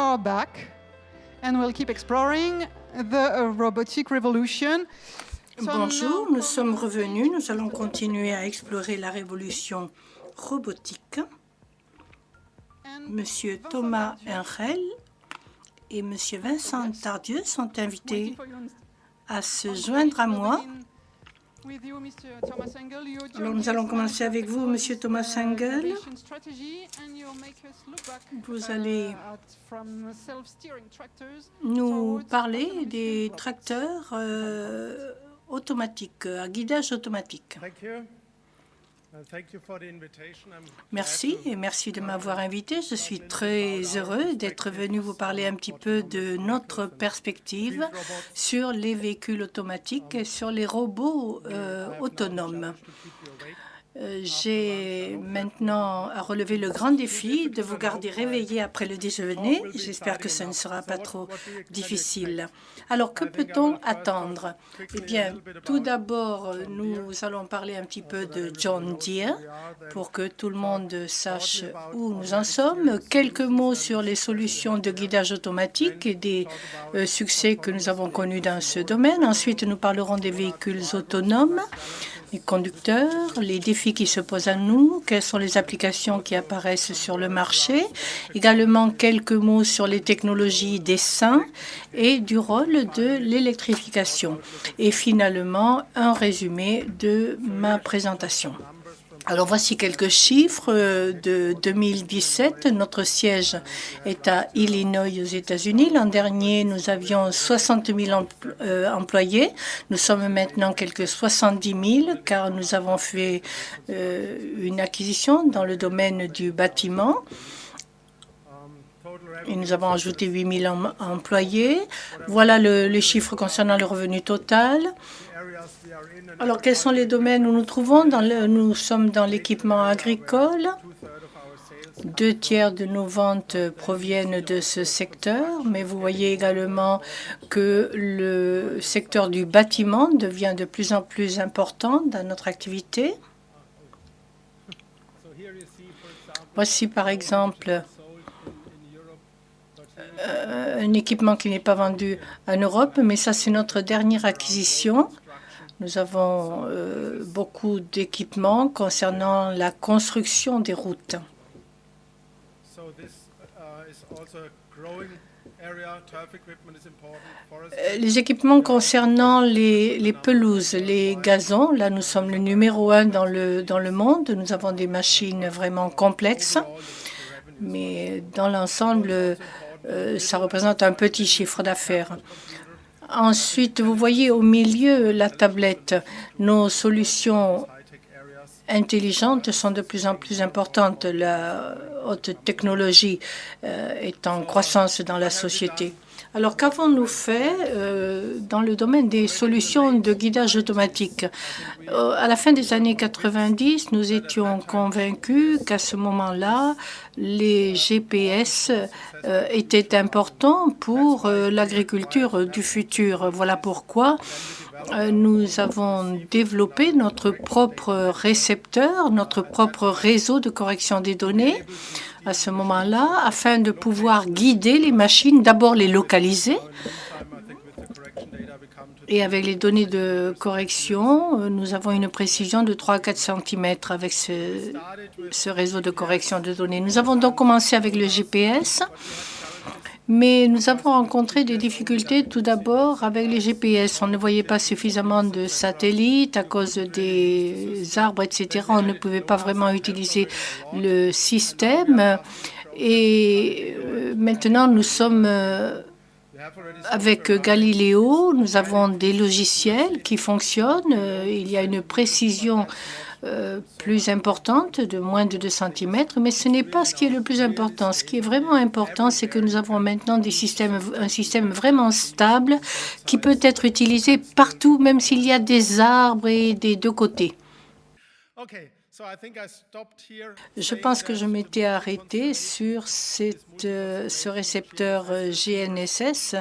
are back and we'll keep exploring the robotic revolution. Bonjour, nous sommes revenus. Nous allons continuer à explorer la révolution robotique. Monsieur Thomas Henrel et Monsieur Vincent Tardieu sont invités à se joindre à moi. Alors, nous allons commencer avec vous, Monsieur Thomas Engel. Vous allez nous parler des tracteurs automatiques, à guidage automatique. Merci et merci de m'avoir invité. Je suis très heureux d'être venu vous parler un petit peu de notre perspective sur les véhicules automatiques et sur les robots autonomes. J'ai maintenant à relever le grand défi de vous garder réveillé après le déjeuner. J'espère que ce ne sera pas trop difficile. Alors, que peut-on attendre? Eh bien, tout d'abord, nous allons parler un petit peu de John Deere pour que tout le monde sache où nous en sommes. Quelques mots sur les solutions de guidage automatique et des succès que nous avons connus dans ce domaine. Ensuite, nous parlerons des véhicules autonomes, les conducteurs, les défis qui se posent à nous, quelles sont les applications qui apparaissent sur le marché, également quelques mots sur les technologies d'essaim et du rôle de l'électrification. Et finalement, un résumé de ma présentation. Alors, voici quelques chiffres de 2017. Notre siège est à Illinois, aux États-Unis. L'an dernier, nous avions 60 000 employés. Nous sommes maintenant quelques 70 000 car nous avons fait une acquisition dans le domaine du bâtiment. Et nous avons ajouté 8 000 employés. Voilà les chiffres concernant le revenu total. Alors, quels sont les domaines où nous trouvons? Nous sommes dans l'équipement agricole. 2 tiers de nos ventes proviennent de ce secteur, mais vous voyez également que le secteur du bâtiment devient de plus en plus important dans notre activité. Voici par exemple un équipement qui n'est pas vendu en Europe, mais ça c'est notre dernière acquisition. Nous avons beaucoup d'équipements concernant la construction des routes. Les équipements concernant les pelouses, les gazons, là nous sommes le numéro 1 dans le monde. Nous avons des machines vraiment complexes, mais dans l'ensemble, ça représente un petit chiffre d'affaires. Ensuite, vous voyez au milieu la tablette. Nos solutions intelligentes sont de plus en plus importantes. La haute technologie est en croissance dans la société. Alors, qu'avons-nous fait dans le domaine des solutions de guidage automatique? À la fin des années 90, nous étions convaincus qu'à ce moment-là, les GPS étaient importants pour l'agriculture du futur. Voilà pourquoi nous avons développé notre propre récepteur, notre propre réseau de correction des données à ce moment-là, afin de pouvoir guider les machines, d'abord les localiser. Et avec les données de correction, nous avons une précision de 3 à 4 cm avec ce réseau de correction de données. Nous avons donc commencé avec le GPS, mais nous avons rencontré des difficultés tout d'abord avec les GPS. On ne voyait pas suffisamment de satellites à cause des arbres, etc. On ne pouvait pas vraiment utiliser le système. Et maintenant, nous sommes avec Galileo. Nous avons des logiciels qui fonctionnent. Il y a une précision plus importante, de moins de 2 cm, mais ce n'est pas ce qui est le plus important. Ce qui est vraiment important, c'est que nous avons maintenant un système vraiment stable qui peut être utilisé partout, même s'il y a des arbres et des deux côtés. Je pense que je m'étais arrêté sur ce récepteur GNSS.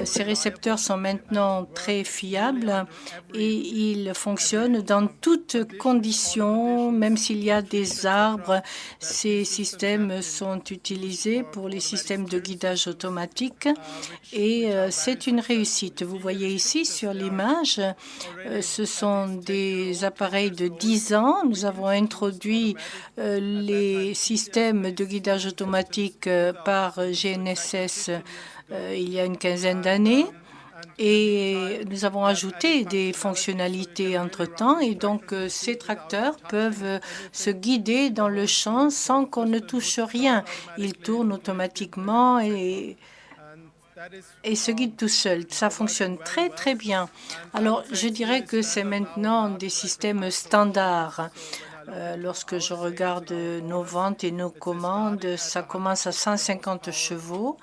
Ces récepteurs sont maintenant très fiables et ils fonctionnent dans toutes conditions, même s'il y a des arbres. Ces systèmes sont utilisés pour les systèmes de guidage automatique et c'est une réussite. Vous voyez ici sur l'image, ce sont des appareils de 10 ans. Nous avons introduit les systèmes de guidage automatique par GNSS il y a une quinzaine d'années et nous avons ajouté des fonctionnalités entre-temps et donc ces tracteurs peuvent se guider dans le champ sans qu'on ne touche rien. Ils tournent automatiquement et se guide tout seul. Ça fonctionne très, très bien. Alors, je dirais que c'est maintenant des systèmes standards. Lorsque je regarde nos ventes et nos commandes, ça commence à 150 chevaux.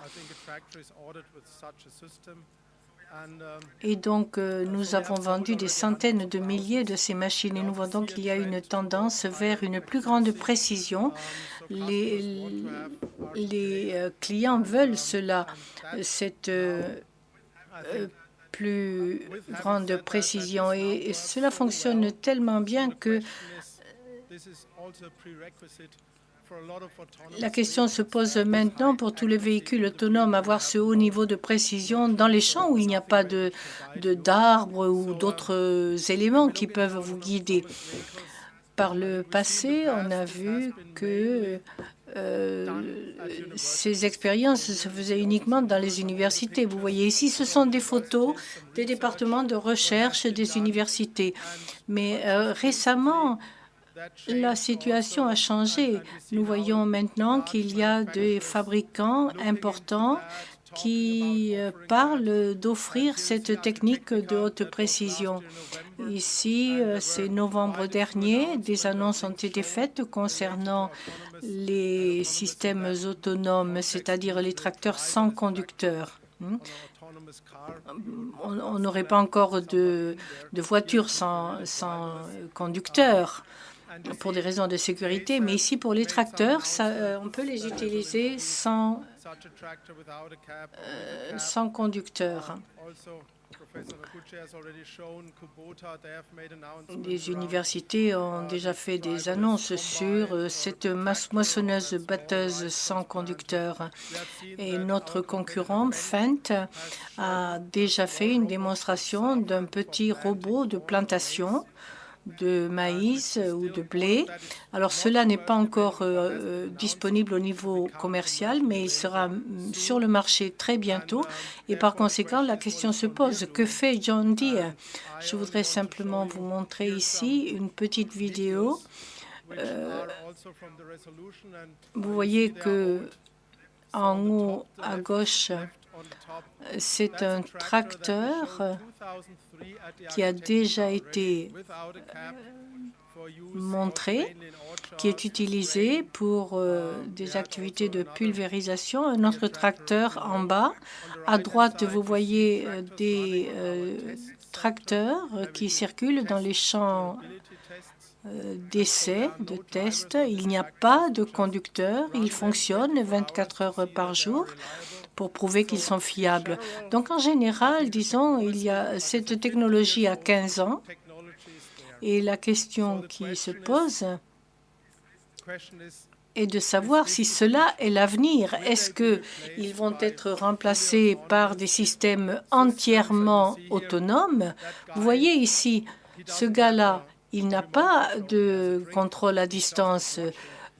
Et donc, nous avons vendu des centaines de milliers de ces machines. Et nous voyons donc qu'il y a une tendance vers une plus grande précision. Les clients veulent cela, cette plus grande précision. Et cela fonctionne tellement bien que la question se pose maintenant pour tous les véhicules autonomes, avoir ce haut niveau de précision dans les champs où il n'y a pas d'arbres ou d'autres éléments qui peuvent vous guider. Par le passé, on a vu que ces expériences se faisaient uniquement dans les universités. Vous voyez ici, ce sont des photos des départements de recherche des universités. Mais récemment, la situation a changé. Nous voyons maintenant qu'il y a des fabricants importants qui parlent d'offrir cette technique de haute précision. Ici, c'est novembre dernier, des annonces ont été faites concernant les systèmes autonomes, c'est-à-dire les tracteurs sans conducteur. On n'aurait pas encore de voitures sans conducteur pour des raisons de sécurité, mais ici, pour les tracteurs, on peut les utiliser sans conducteur. Les universités ont déjà fait des annonces sur cette moissonneuse-batteuse sans conducteur. Et notre concurrent, Fendt, a déjà fait une démonstration d'un petit robot de plantation de maïs ou de blé. Alors, cela n'est pas encore disponible au niveau commercial, mais il sera sur le marché très bientôt. Et par conséquent, la question se pose, que fait John Deere? Je voudrais simplement vous montrer ici une petite vidéo. Vous voyez que en haut à gauche, c'est un tracteur qui a déjà été montré, qui est utilisé pour des activités de pulvérisation. Un autre tracteur en bas. À droite, vous voyez des tracteurs qui circulent dans les champs d'essais, de tests. Il n'y a pas de conducteur. Ils fonctionnent 24 heures par jour pour prouver qu'ils sont fiables. Donc, en général, disons, il y a cette technologie à 15 ans. Et la question qui se pose est de savoir si cela est l'avenir. Est-ce qu'ils vont être remplacés par des systèmes entièrement autonomes? Vous voyez ici, ce gars-là, il n'a pas de contrôle à distance.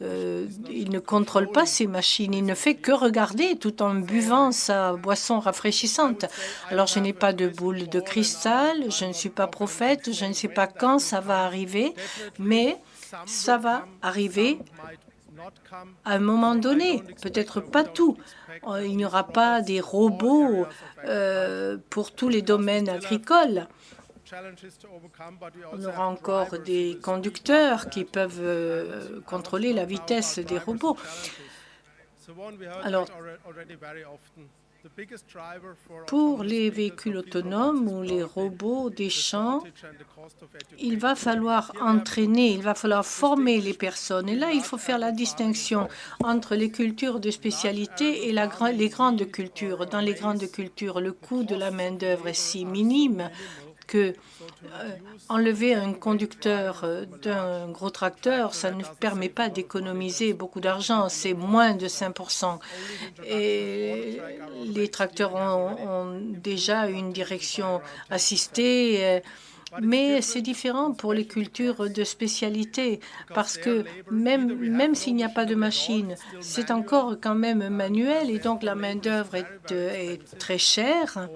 Il ne contrôle pas ses machines, il ne fait que regarder tout en buvant sa boisson rafraîchissante. Alors, je n'ai pas de boule de cristal, je ne suis pas prophète, je ne sais pas quand ça va arriver, mais ça va arriver à un moment donné, peut-être pas tout. Il n'y aura pas des robots pour tous les domaines agricoles. On aura encore des conducteurs qui peuvent contrôler la vitesse des robots. Alors, Pour les véhicules autonomes ou les robots des champs, il va falloir entraîner, il va falloir former les personnes. Et là, il faut faire la distinction entre les cultures de spécialité et les grandes cultures. Dans les grandes cultures, le coût de la main-d'œuvre est si minime que enlever un conducteur d'un gros tracteur, ça ne permet pas d'économiser beaucoup d'argent, c'est moins de 5%. Et les tracteurs ont déjà une direction assistée, mais c'est différent pour les cultures de spécialité parce que même s'il n'y a pas de machine, c'est encore quand même manuel et donc la main-d'œuvre est très chère.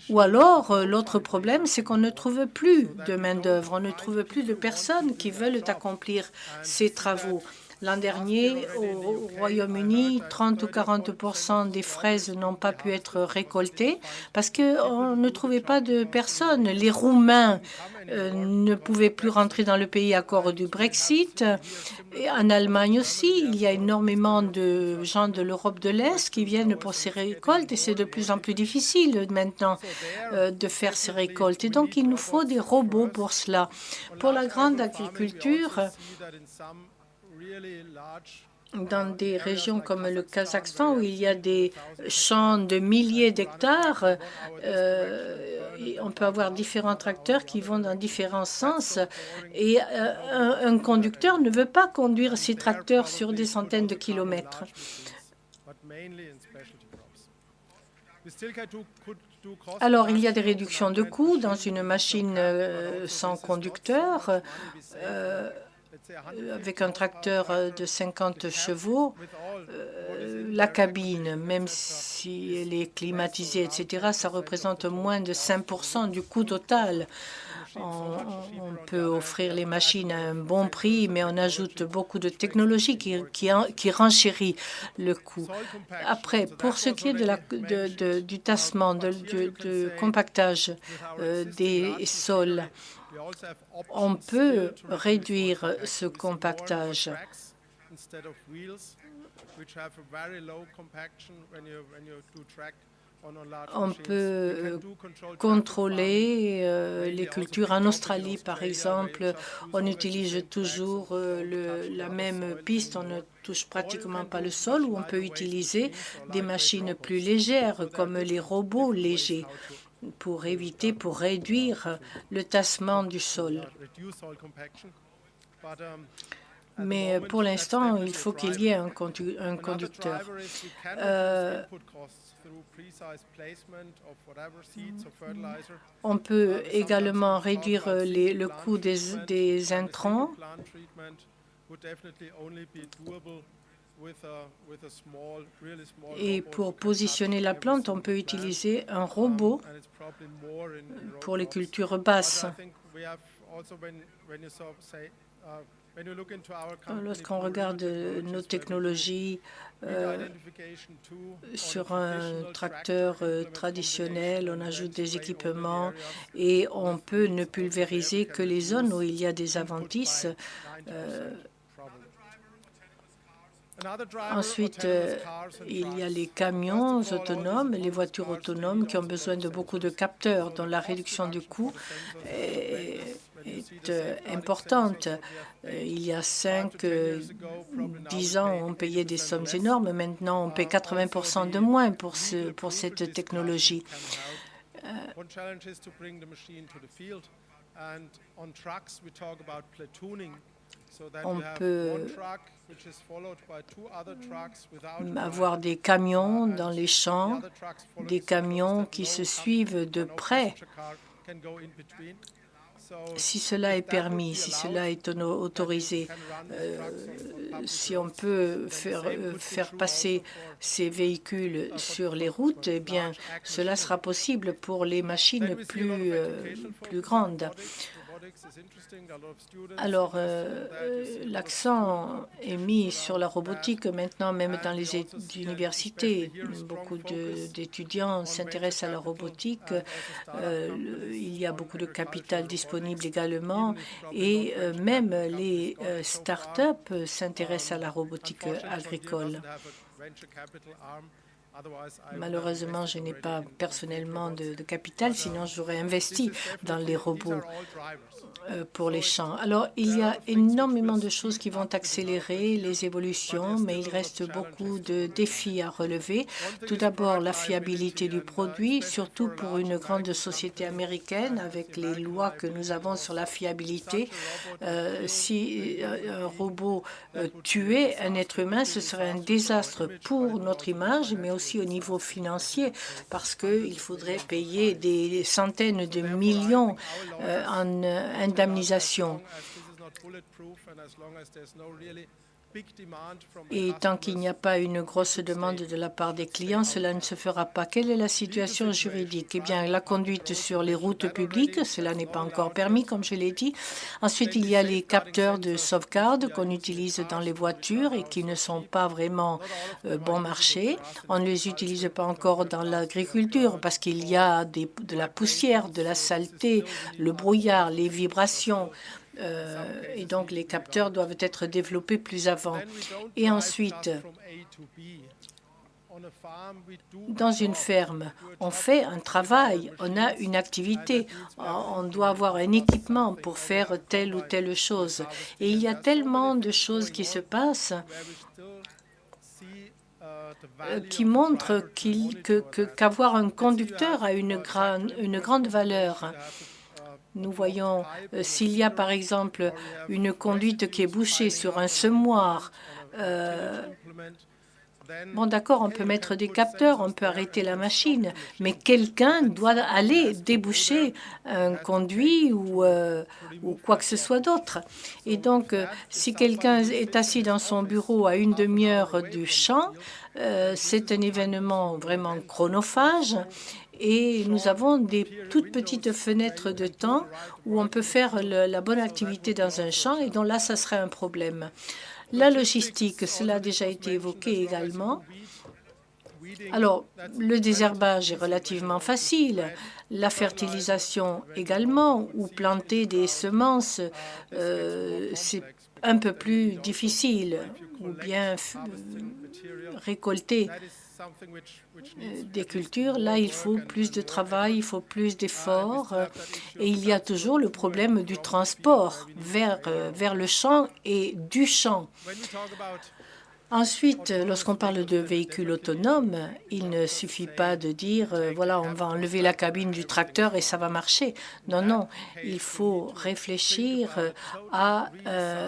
Ou alors, l'autre problème, c'est qu'on ne trouve plus de main-d'œuvre, on ne trouve plus de personnes qui veulent accomplir ces travaux. L'an dernier, au Royaume-Uni, 30 ou 40% des fraises n'ont pas pu être récoltées parce qu'on ne trouvait pas de personnes. Les Roumains ne pouvaient plus rentrer dans le pays à cause du Brexit. Et en Allemagne aussi, il y a énormément de gens de l'Europe de l'Est qui viennent pour ces récoltes et c'est de plus en plus difficile maintenant de faire ces récoltes. Et donc, il nous faut des robots pour cela. Pour la grande agriculture, dans des régions comme le Kazakhstan, où il y a des champs de milliers d'hectares, on peut avoir différents tracteurs qui vont dans différents sens. Et un conducteur ne veut pas conduire ces tracteurs sur des centaines de kilomètres. Alors, il y a des réductions de coûts dans une machine sans conducteur. Avec un tracteur de 50 chevaux, la cabine, même si elle est climatisée, etc., ça représente moins de 5% du coût total. On peut offrir les machines à un bon prix, mais on ajoute beaucoup de technologie qui renchérit le coût. Après, pour ce qui est du tassement, du compactage des sols, on peut réduire ce compactage. On peut contrôler les cultures. En Australie, par exemple, on utilise toujours la même piste. On ne touche pratiquement pas le sol, où on peut utiliser des machines plus légères, comme les robots légers, pour réduire le tassement du sol. Mais pour l'instant, il faut qu'il y ait un conducteur. On peut également réduire le coût des intrants. Et pour positionner la plante, on peut utiliser un robot pour les cultures basses. Lorsqu'on regarde nos technologies sur un tracteur traditionnel, on ajoute des équipements et on peut ne pulvériser que les zones où il y a des adventices. Ensuite, il y a les camions autonomes, les voitures autonomes qui ont besoin de beaucoup de capteurs, dont la réduction du coût est importante. Il y a 5-10 ans, on payait des sommes énormes. Maintenant, on paie 80% de moins pour cette technologie. On peut avoir des camions dans les champs, des camions qui se suivent de près. Si cela est permis, si cela est autorisé, si on peut faire passer ces véhicules sur les routes, eh bien, cela sera possible pour les machines plus grandes. Alors, l'accent est mis sur la robotique maintenant, même dans les universités. Beaucoup d'étudiants s'intéressent à la robotique. Il y a beaucoup de capital disponible également. Et même les start-up s'intéressent à la robotique agricole. Malheureusement, je n'ai pas personnellement de capital, sinon j'aurais investi dans les robots pour les champs. Alors, il y a énormément de choses qui vont accélérer les évolutions, mais il reste beaucoup de défis à relever. Tout d'abord, la fiabilité du produit, surtout pour une grande société américaine, avec les lois que nous avons sur la fiabilité. Si un robot tuait un être humain, ce serait un désastre pour notre image, mais aussi au niveau financier, parce qu'il faudrait payer des centaines de millions en indemnisation. Et tant qu'il n'y a pas une grosse demande de la part des clients, cela ne se fera pas. Quelle est la situation juridique? Eh bien, la conduite sur les routes publiques, cela n'est pas encore permis, comme je l'ai dit. Ensuite, il y a les capteurs de sauvegarde qu'on utilise dans les voitures et qui ne sont pas vraiment bon marché. On ne les utilise pas encore dans l'agriculture parce qu'il y a de la poussière, de la saleté, le brouillard, les vibrations. Et donc, les capteurs doivent être développés plus avant. Et ensuite, dans une ferme, on fait un travail, on a une activité, on doit avoir un équipement pour faire telle ou telle chose. Et il y a tellement de choses qui se passent qui montrent qu'avoir un conducteur a une grande valeur. Nous voyons, s'il y a par exemple une conduite qui est bouchée sur un semoir, bon d'accord, on peut mettre des capteurs, on peut arrêter la machine, mais quelqu'un doit aller déboucher un conduit ou quoi que ce soit d'autre. Et donc, si quelqu'un est assis dans son bureau à une demi-heure du champ, c'est un événement vraiment chronophage. Et nous avons des toutes petites fenêtres de temps où on peut faire la bonne activité dans un champ et donc là, ça serait un problème. La logistique, cela a déjà été évoqué également. Alors, le désherbage est relativement facile, la fertilisation également, ou planter des semences, c'est un peu plus difficile, ou bien récolter des cultures. Là, il faut plus de travail, il faut plus d'efforts. Et il y a toujours le problème du transport vers le champ et du champ. Ensuite, lorsqu'on parle de véhicules autonomes, il ne suffit pas de dire voilà, on va enlever la cabine du tracteur et ça va marcher. Non, non, il faut réfléchir à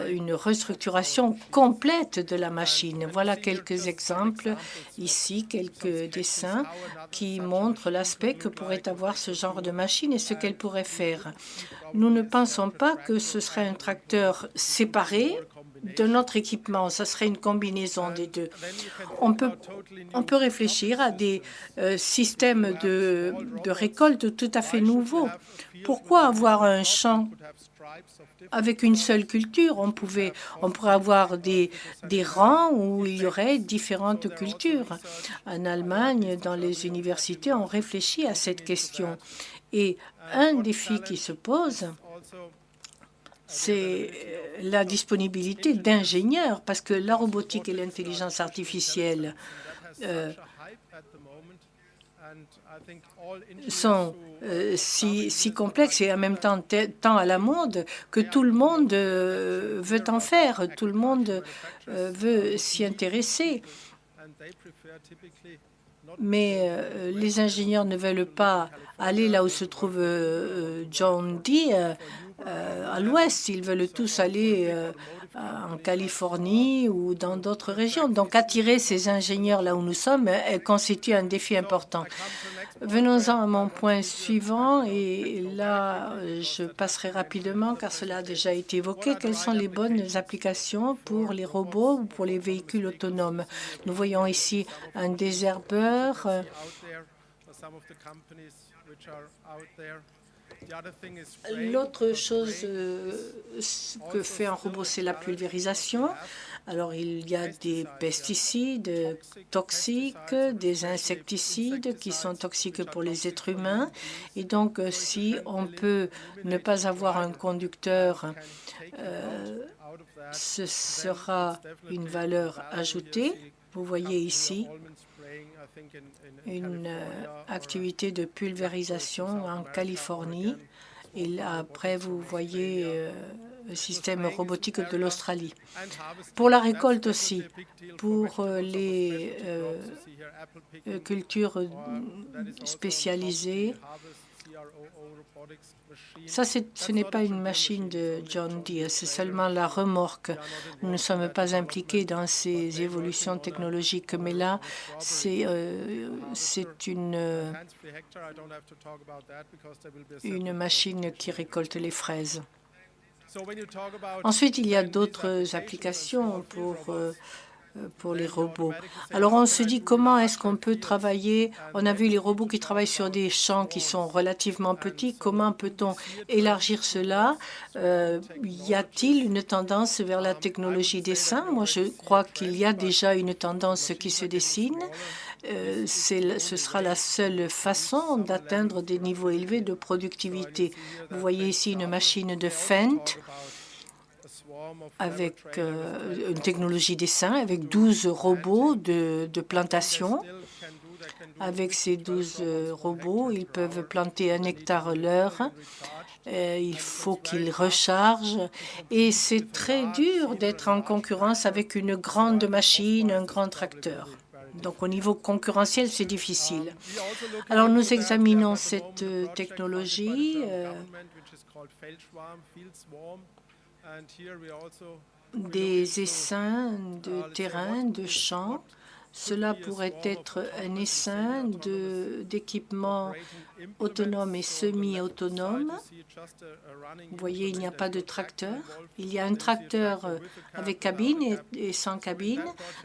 une restructuration complète de la machine. Voilà quelques exemples ici, quelques dessins qui montrent l'aspect que pourrait avoir ce genre de machine et ce qu'elle pourrait faire. Nous ne pensons pas que ce serait un tracteur séparé de notre équipement. Ça serait une combinaison des deux. On peut réfléchir à des systèmes de récolte tout à fait nouveaux. Pourquoi avoir un champ avec une seule culture? On pourrait avoir des rangs où il y aurait différentes cultures. En Allemagne, dans les universités, on réfléchit à cette question. Et un défi qui se pose, c'est la disponibilité d'ingénieurs, parce que la robotique et l'intelligence artificielle sont si complexes et en même temps tant à la mode que tout le monde veut en faire, tout le monde veut s'y intéresser. Mais les ingénieurs ne veulent pas aller là où se trouve John Deere, à l'ouest. Ils veulent tous aller en Californie ou dans d'autres régions. Donc, attirer ces ingénieurs là où nous sommes constitue un défi important. Venons-en à mon point suivant, et là, je passerai rapidement car cela a déjà été évoqué. Quelles sont les bonnes applications pour les robots ou pour les véhicules autonomes? Nous voyons ici un désherbeur. L'autre chose que fait un robot, c'est la pulvérisation. Alors, il y a des pesticides toxiques, des insecticides qui sont toxiques pour les êtres humains. Et donc, si on peut ne pas avoir un conducteur, ce sera une valeur ajoutée. Vous voyez ici une activité de pulvérisation en Californie. Et après, vous voyez le système robotique de l'Australie. Pour la récolte aussi, pour les cultures spécialisées, ça, ce n'est pas une machine de John Deere, c'est seulement la remorque. Nous ne sommes pas impliqués dans ces évolutions technologiques, mais là, c'est une machine qui récolte les fraises. Ensuite, il y a d'autres applications pour les robots. Alors, on se dit comment est-ce qu'on peut travailler? On a vu les robots qui travaillent sur des champs qui sont relativement petits. Comment peut-on élargir cela? Y a-t-il une tendance vers la technologie d'essaim? Moi, je crois qu'il y a déjà une tendance qui se dessine. Ce sera la seule façon d'atteindre des niveaux élevés de productivité. Vous voyez ici une machine de Fendt avec une technologie d'essaim, avec 12 robots de plantation. Avec ces 12 robots, ils peuvent planter 1 hectare l'heure. Il faut qu'ils rechargent. Et c'est très dur d'être en concurrence avec une grande machine, un grand tracteur. Donc, au niveau concurrentiel, c'est difficile. Alors, nous examinons cette technologie. Des essaims de terrain, de champs. Cela pourrait être un essaim d'équipements autonomes et semi-autonomes. Vous voyez, il n'y a pas de tracteur. Il y a un tracteur avec cabine et sans cabine.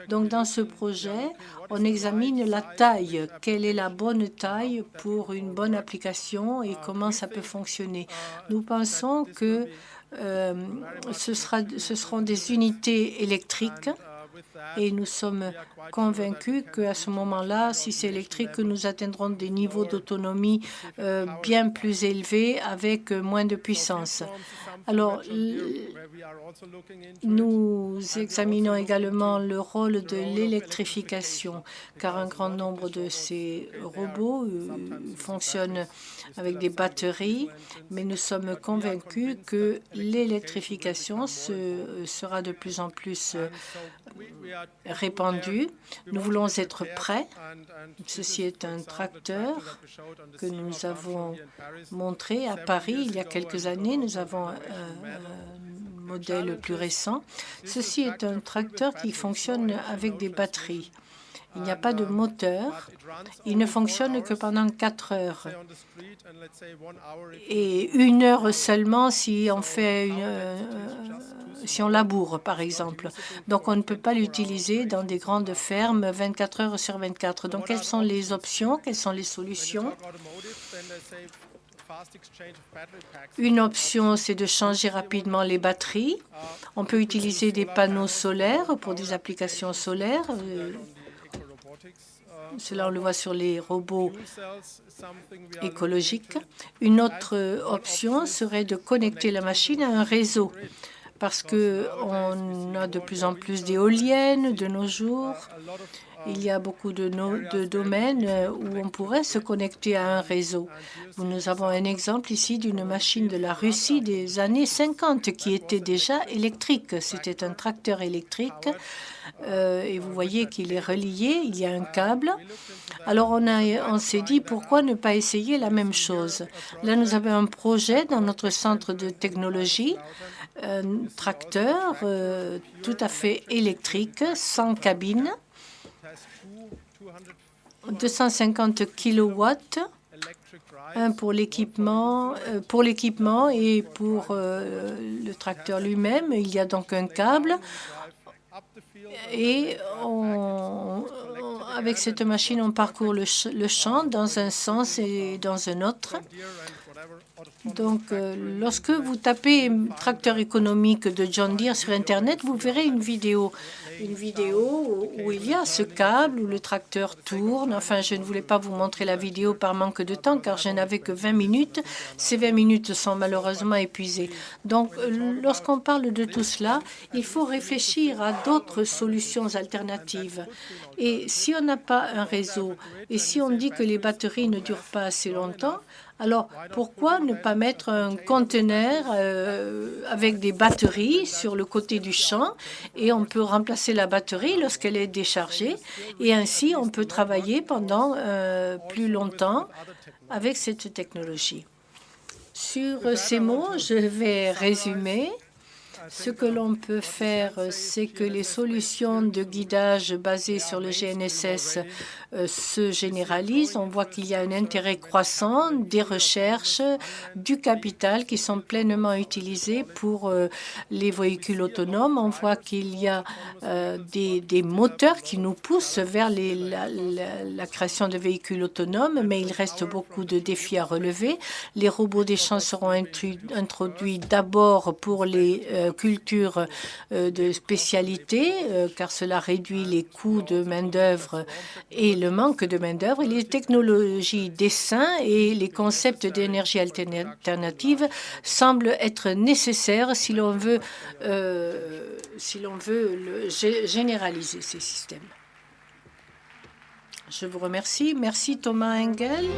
Donc, dans ce projet, on examine la taille. Quelle est la bonne taille pour une bonne application et comment ça peut fonctionner. Nous pensons que ce seront des unités électriques et nous sommes convaincus qu'à ce moment-là, si c'est électrique, nous atteindrons des niveaux d'autonomie bien plus élevés avec moins de puissance. Alors, nous examinons également le rôle de l'électrification, car un grand nombre de ces robots fonctionnent avec des batteries, mais nous sommes convaincus que l'électrification sera de plus en plus répandue. Nous voulons être prêts. Ceci est un tracteur que nous avons montré à Paris il y a quelques années. Nous avons un modèle plus récent. Ceci est un tracteur qui fonctionne avec des batteries. Il n'y a pas de moteur. Il ne fonctionne que pendant 4 heures. Et 1 heure seulement si on laboure, par exemple. Donc, on ne peut pas l'utiliser dans des grandes fermes 24 heures sur 24. Donc, quelles sont les options? Quelles sont les solutions? Une option, c'est de changer rapidement les batteries. On peut utiliser des panneaux solaires pour des applications solaires. Cela, on le voit sur les robots écologiques. Une autre option serait de connecter la machine à un réseau, parce qu'on a de plus en plus d'éoliennes de nos jours. Il y a beaucoup de domaines où on pourrait se connecter à un réseau. Nous avons un exemple ici d'une machine de la Russie des années 50 qui était déjà électrique. C'était un tracteur électrique. Et vous voyez qu'il est relié, il y a un câble. Alors, on s'est dit, pourquoi ne pas essayer la même chose? Là, nous avons un projet dans notre centre de technologie, un tracteur tout à fait électrique, sans cabine, 250 kilowatts, un pour l'équipement et pour le tracteur lui-même. Il y a donc un câble. Et avec cette machine, on parcourt le champ dans un sens et dans un autre. Donc, lorsque vous tapez tracteur économique de John Deere sur Internet, vous verrez une vidéo où il y a ce câble, où le tracteur tourne. Enfin, je ne voulais pas vous montrer la vidéo par manque de temps, car je n'avais que 20 minutes. Ces 20 minutes sont malheureusement épuisées. Donc, lorsqu'on parle de tout cela, il faut réfléchir à d'autres solutions alternatives. Et si on n'a pas un réseau, et si on dit que les batteries ne durent pas assez longtemps, alors, pourquoi ne pas mettre un conteneur avec des batteries sur le côté du champ et on peut remplacer la batterie lorsqu'elle est déchargée et ainsi on peut travailler pendant plus longtemps avec cette technologie. Sur ces mots, je vais résumer. Ce que l'on peut faire, c'est que les solutions de guidage basées sur le GNSS se généralisent. On voit qu'il y a un intérêt croissant des recherches, du capital qui sont pleinement utilisés pour les véhicules autonomes. On voit qu'il y a des moteurs qui nous poussent vers la création de véhicules autonomes, mais il reste beaucoup de défis à relever. Les robots des champs seront introduits d'abord pour les culture de spécialité, car cela réduit les coûts de main-d'œuvre et le manque de main-d'œuvre. Les technologies d'essaim et les concepts d'énergie alternative semblent être nécessaires si l'on veut, généraliser ces systèmes. Je vous remercie. Merci Thomas Engel.